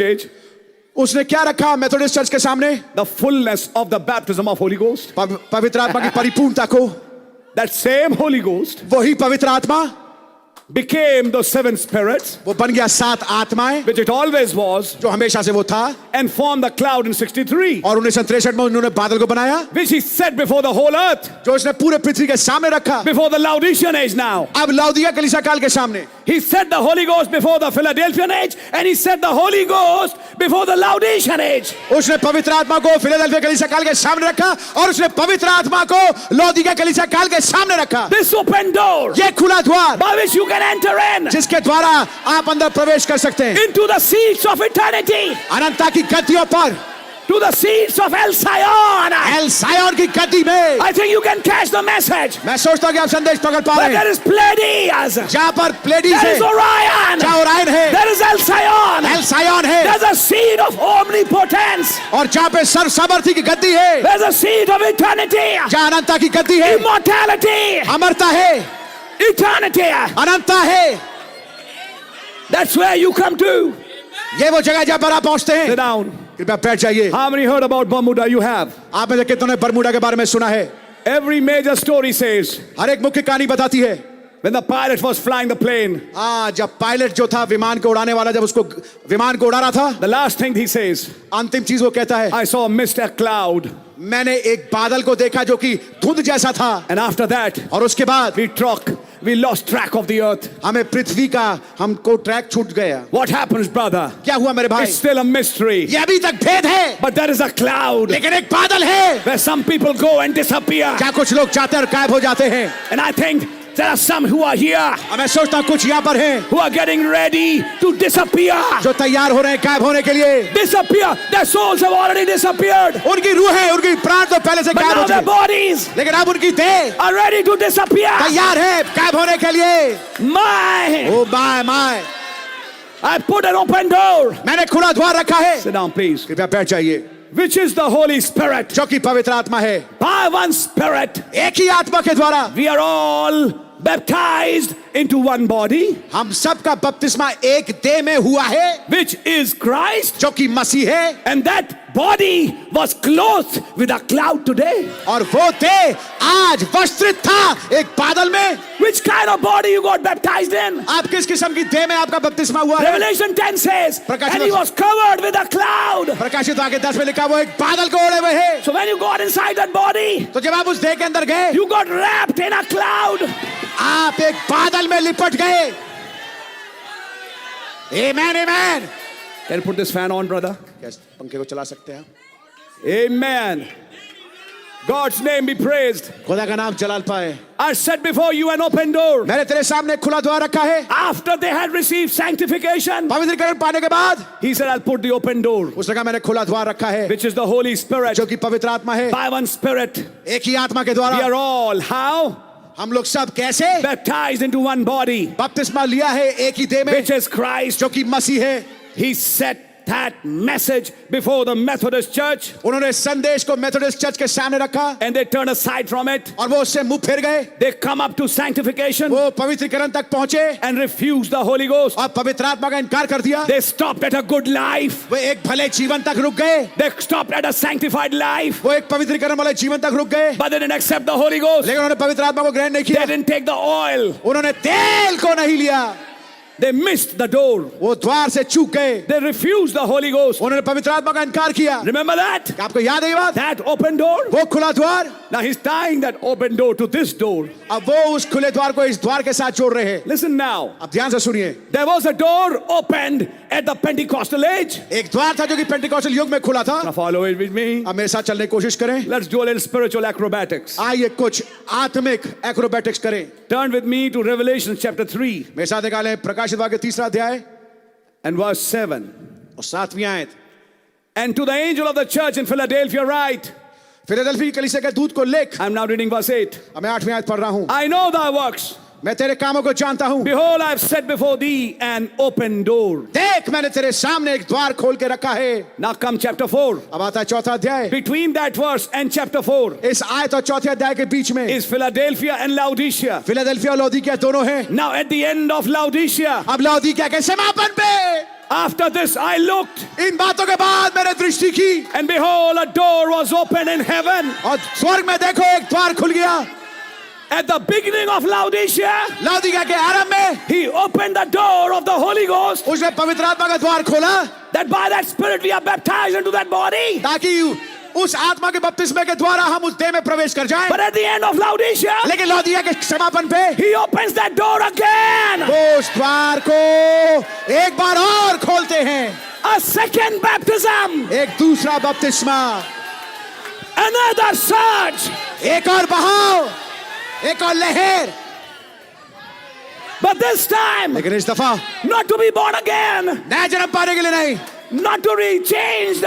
Church, उसने क्या रखा मेथोडिस्ट चर्च के सामने? the fullness of the baptism of Holy Ghost. पवित्र आत्मा की परिपूर्णता को. That same Holy Ghost वही पवित्र आत्मा became the seven spirits, वो बन गया 7 आत्माएं, which it always was, जो हमेशा से वो था, and formed the cloud in 63, और 1963 में उन्होंने बादल को बनाया, which he set before the whole earth, जो उसने पूरे पृथ्वी के सामने रखा. before the Laodicean age now. अब लाउदिया कलीसिया काल के सामने. He set the Holy Ghost before the Philadelphian age, and he set the Holy Ghost before the Laodicean age. उसने पवित्र आत्मा को फिलाडेल्फिया कलीसिया काल के सामने रखा और उसने पवित्र आत्मा को लाउदिया कलीसिया काल के सामने रखा. This open door ये खुला द्वार by which you can enter in जिसके द्वारा आप अंदर प्रवेश कर सकते हैं into the seats of eternity, अनंतता की गद्दियों पर, to the seats of El Sion. El Sion की गद्दी में. I think you can catch the message. मैं सोचता हूं कि आप संदेश पकड़ पा But रहे there हैं. is Pleiades, जहां पर प्लेडीज there है, is Orion, जहां ओरायन है, there is El Sion, El Sion है, there's a seat of omnipotence, और जहां पे सर्व सामर्थ्य की गद्दी है, there's a seat of eternity, जहां अनंतता की गद्दी है, immortality, अमरता है, eternity. अनंतता है. That's where you come to. ये वो जगह जहां पर आप पहुंचते Sit हैं. down. कृपया बैठ जाइए. How many heard about Bermuda? You have. आप में से कितनों ने बरमूडा के बारे में सुना है? Every major story says हर एक मुख्य कहानी बताती है. when the pilot was flying the plane, जब पायलट जो था विमान को उड़ाने वाला, जब उसको विमान को उड़ा रहा था, the last thing he says, अंतिम चीज वो कहता है, I saw a mist, a cloud, मैंने एक बादल को देखा जो कि धुंध जैसा था. and after that और उसके बाद we lost track of the earth. हमें पृथ्वी का हमको ट्रैक छूट गया. What happens, brother? क्या हुआ मेरे भाई? It's still a mystery. ये अभी तक भेद है, But there is a cloud लेकिन एक बादल है where some people go and disappear. क्या कुछ लोग जाते हैं और गायब हो जाते हैं. And I think there are some who are here और मैं सोचता हूँ कुछ यहाँ पर हैं who are getting ready to disappear. जो तैयार हो रहे हैं गायब होने के लिए. Disappear. Their souls have already disappeared. उनकी रूह है, उनकी प्राण तो पहले से But गायब now हो their चुके, bodies लेकिन अब उनकी देह are ready to disappear. तैयार है गायब होने के लिए. My, oh my I put an open door. मैंने खुला द्वार रखा है. Sit down, please. कृपया बैठ जाइए. Which is the Holy Spirit. जो कि पवित्र आत्मा है. By one Spirit, एक ही आत्मा के द्वारा we are all baptized into one body, हम सबका बपतिस्मा एक देह में हुआ है, which is Christ. जो कि मसीह है. And that body was clothed with a cloud today. और वो देह आज वस्त्रित था एक बादल में. Which kind of body you got baptized in? आप किस किस्म की देह में आपका बपतिस्मा हुआ है? Revelation 10 says, प्रकाशित and he was covered with a cloud. प्रकाशित वाक्य 10 में लिखा वो एक बादल को ओढ़े हुए है. So when you got inside that body, तो जब आप उस देह के अंदर गए, you got wrapped in a cloud. आप एक बादल में लिपट गए. Amen, amen. Can you put this fan on, brother? क्या पंखे को चला सकते हैं? Amen. God's name be praised. खुदा का नाम जलाल पाए. I set before you an open door. मैंने तेरे सामने खुला द्वार रखा है. After they had received sanctification, पवित्रीकरण पाने के बाद he said, I'll put the open door, उसने कहा मैंने खुला द्वार रखा है, which is the Holy Spirit. जो कि पवित्र आत्मा है. By one Spirit, एक ही आत्मा के we द्वारा are all, how? हम लोग सब कैसे Baptized into one body, बपतिस्मा लिया है एक ही देह में, which is Christ. जो कि मसीह है. He set that message before the Methodist Church, उन्होंने संदेश को मेथोडिस्ट चर्च के सामने रखा and they turned aside from it. और वो उससे मुंह फेर गए. They come up to sanctification वो पवित्रीकरण तक पहुंचे and refuse the Holy Ghost. और पवित्र आत्मा का इनकार कर दिया. They stopped at a good life. वो एक भले जीवन तक रुक गए. They stopped at a sanctified life. वो एक पवित्रीकरण वाले जीवन तक रुक गए. But they didn't accept the Holy Ghost. लेकिन उन्होंने पवित्र आत्मा को ग्रहण नहीं They किया. didn't take the oil. उन्होंने तेल को नहीं लिया. They missed the door. वो द्वार से चूक गए. They refused the Holy Ghost. उन्होंने पवित्र आत्मा का इनकार किया. Remember that? क्या आपको याद है ये बात? That open door? वो खुला द्वार. Now he's tying that open door to this door. अब वो उस खुले द्वार को इस द्वार के साथ जोड़ रहे हैं. Listen now. अब ध्यान से सुनिए. There was a door opened at the Pentecostal age. एक द्वार था जो कि पेंटिकॉस्टल युग में खुला था. Now follow it with me. अब मेरे साथ चलने की कोशिश करें. Let's do a little spiritual acrobatics. आइए कुछ आत्मिक एक्रोबैटिक्स करें. Turn with me to Revelation chapter 3 मेरे साथ निकालें प्रकाशित वाक्य 3 अध्याय and verse 7. और 7वीं आयत. And to the angel of the church in Philadelphia write, Philadelphi की कलीसिया के दूत को लिख. I'm now reading verse 8. अब मैं 8वीं आयत पढ़ रहा हूं. I know thy works. मैं तेरे कामों को जानता हूं. Behold, I have set before thee an open door. देख मैंने तेरे सामने एक द्वार खोल के रखा है. Now come chapter 4. अब आता है 4था अध्याय. Between that verse and chapter 4 इस आयत और 4थे अध्याय के बीच में is Philadelphia and Laodicea. Philadelphia और लाउदीकिया दोनों हैं. Now at the end of Laodicea, अब लाउदीकिया के समापन पे After this, I looked, इन बातों के बाद मैंने दृष्टि की and behold, a door was opened in heaven. और स्वर्ग में देखो एक द्वार खुल गया। At the beginning of Laodicea, लाउदिकिया के आरंभ में he opened the door of the Holy Ghost, उसने पवित्र आत्मा का द्वार खोला that by that Spirit we are baptized into that body. ताकि उस आत्मा के बपतिस्मे के द्वारा हम उस देह में प्रवेश कर जाएं। But at the end of Laodicea, लेकिन लाउदिकिया के समापन पे he opens that door again. वो उस द्वार को एक बार और खोलते हैं। A second baptism, एक दूसरा बपतिस्मा, another surge. एक और बहाव, एक और लहर। But this time, लेकिन इस दफा not to be born again, नया जन्म पाने के लिए नहीं, not to be changed,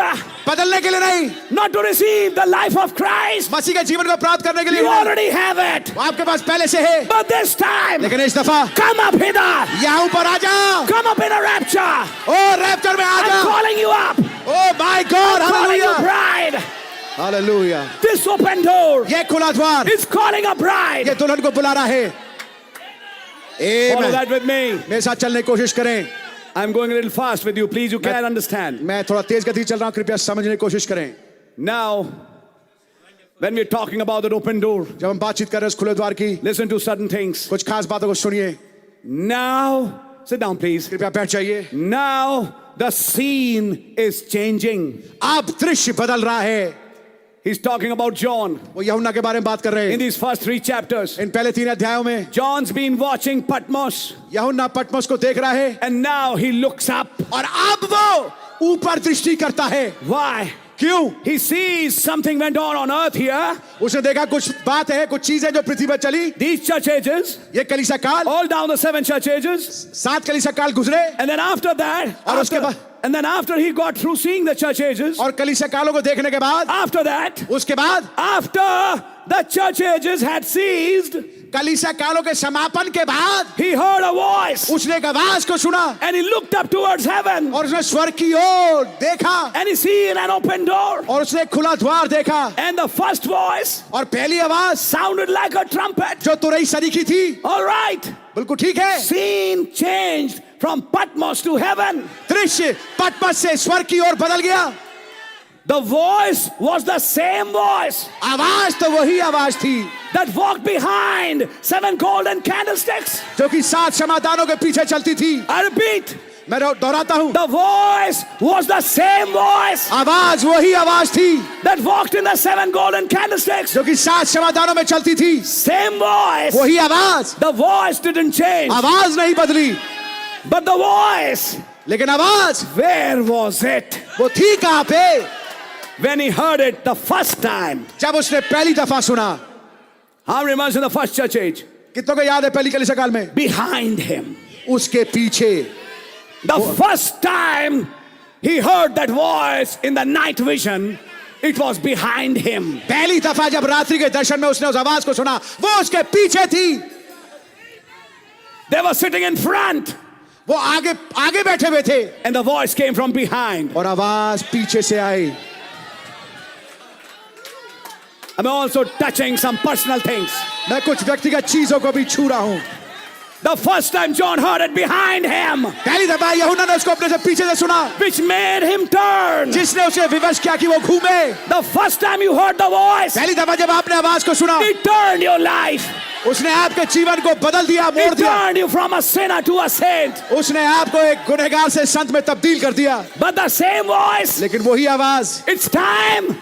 बदलने के लिए नहीं, not to receive the life of Christ. मसीह के जीवन को प्राप्त करने के लिए You नहीं। already have it. वो आपके पास पहले से है। But this time, लेकिन इस दफा come up hither. यहाँ ऊपर आ जा। Come up in a rapture. Oh rapture में आ I'm जा। calling you up. Oh my god, Calling you hallelujah, bride. Hallelujah. This open door ये खुला द्वार is calling a bride. ये दुल्हन को बुला रहा है। Follow आमीन। that with me. मेरे साथ चलने की कोशिश करें। I'm going a little fast with you. Please, you can understand. मैं थोड़ा तेज गति से चल रहा हूँ, कृपया समझने की कोशिश करें। Now, when we're talking about that open door, जब हम बातचीत कर रहे हैं उस खुले द्वार की, listen to certain things. कुछ खास बातों को सुनिए। Now, sit down, please. कृपया बैठ जाइए। Now, the scene is changing. अब दृश्य बदल रहा है। He's talking about John. वो यूहन्ना के बारे में बात कर रहे In हैं। these first 3 chapters, इन पहले 3 अध्यायों में John's been watching Patmos, यूहन्ना पटमस को देख रहा है and now he looks up. और अब वो ऊपर दृष्टि करता है। Why? क्यों? He sees something went on earth here. उसने देखा कुछ बात है, कुछ चीजें जो पृथ्वी पर चली। These church ages, ये कलीसिया काल, all down the 7 church ages, 7 कलीसिया काल गुजरे and then after that, और उसके बाद and then after he got through seeing the church ages, और कलीसिया कालों को देखने के बाद, after that, उसके बाद after the church ages had ceased, कलीसिया कालों के समापन के बाद he heard a voice, उसने एक आवाज को सुना and he looked up towards heaven, और उसने स्वर्ग की ओर देखा and he seen an open door, और उसने एक खुला द्वार देखा and the first voice और पहली आवाज sounded like a trumpet. जो तुरही सरीखी थी। All right, बिल्कुल ठीक है। scene changed from Patmos to heaven. दृश्य पटमस से स्वर्ग की ओर बदल गया। The voice was the same voice आवाज तो वही आवाज थी that walked behind 7 golden candlesticks. जो कि 7 समाधानों के पीछे चलती थी। I repeat, मैं दोहराता हूँ, the voice was the same voice आवाज वही आवाज थी that walked in the 7 golden candlesticks. जो कि 7 समाधानों में चलती थी। Same voice. वही आवाज, The voice didn't change. आवाज नहीं बदली, But the voice, लेकिन आवाज where was it? वो थी कहाँ पे? When he heard it the first time. जब उसने पहली दफा सुना। How many months in the first church age? कितनों को याद है पहली कलीसिया काल में? Behind him. उसके पीछे। The first time he heard that voice in the night vision, it was behind him. पहली दफा जब रात्रि के दर्शन में उसने उस आवाज को सुना, वो उसके पीछे थी। They were sitting in front, वो आगे बैठे हुए थे and the voice came from behind. और आवाज पीछे से आई। I'm also touching some personal things. मैं कुछ व्यक्तिगत चीजों को भी छू रहा हूँ। The first time John heard it behind him, पहली दफा यूहन्ना ने उसको अपने से पीछे से सुना, which made him turn. जिसने उसे विवश किया कि वो घूमे। The first time you heard the voice, पहली दफा जब आपने आवाज को सुना, it turned your life. उसने आपके जीवन को बदल दिया, मोड़ It दिया। turned you from a sinner to a saint. उसने आपको एक गुनहगार से संत में तब्दील कर दिया। But the same voice, लेकिन वही आवाज, it's time.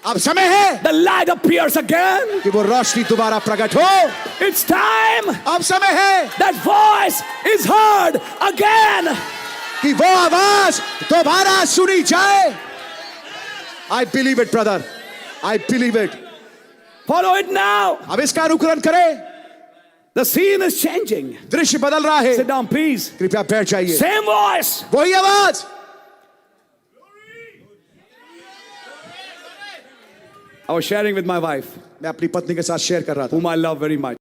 अब समय है The light appears again. कि वो रोशनी दोबारा प्रकट हो। It's time. अब समय है That voice is heard again. कि वो आवाज दोबारा सुनी जाए। I believe it, brother. I believe it. Follow it now. अब इसका अनुकरण करें। The scene is changing. दृश्य बदल रहा है। Sit down, please. कृपया बैठ जाइए। Same voice. वही आवाज। I was sharing with my wife, मैं अपनी पत्नी के साथ शेयर कर रहा था, whom I love very much.